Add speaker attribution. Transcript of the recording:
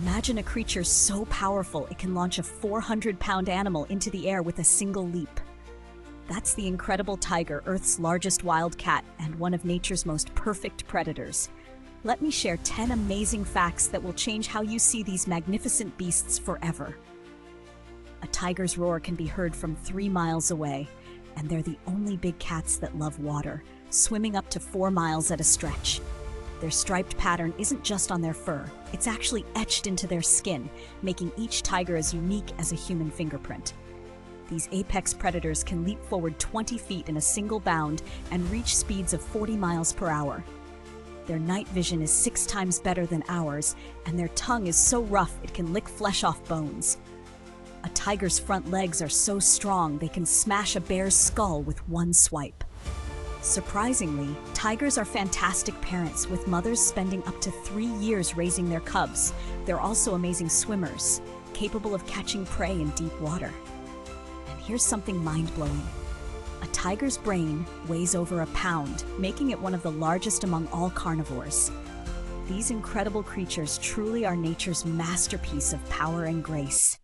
Speaker 1: Imagine a creature so powerful it can launch a 400-pound animal into the air with a single leap. That's the incredible tiger, Earth's largest wild cat and one of nature's most perfect predators. Let me share 10 amazing facts that will change how you see these magnificent beasts forever. A tiger's roar can be heard from 3 miles away, and they're the only big cats that love water, swimming up to 4 miles at a stretch. Their striped pattern isn't just on their fur, it's actually etched into their skin, making each tiger as unique as a human fingerprint. These apex predators can leap forward 20 feet in a single bound and reach speeds of 40 miles per hour. Their night vision is 6 times better than ours, and their tongue is so rough it can lick flesh off bones. A tiger's front legs are so strong they can smash a bear's skull with one swipe. Surprisingly, tigers are fantastic parents, with mothers spending up to 3 years raising their cubs. They're also amazing swimmers, capable of catching prey in deep water. And here's something mind-blowing. A tiger's brain weighs over a pound, making it one of the largest among all carnivores. These incredible creatures truly are nature's masterpiece of power and grace.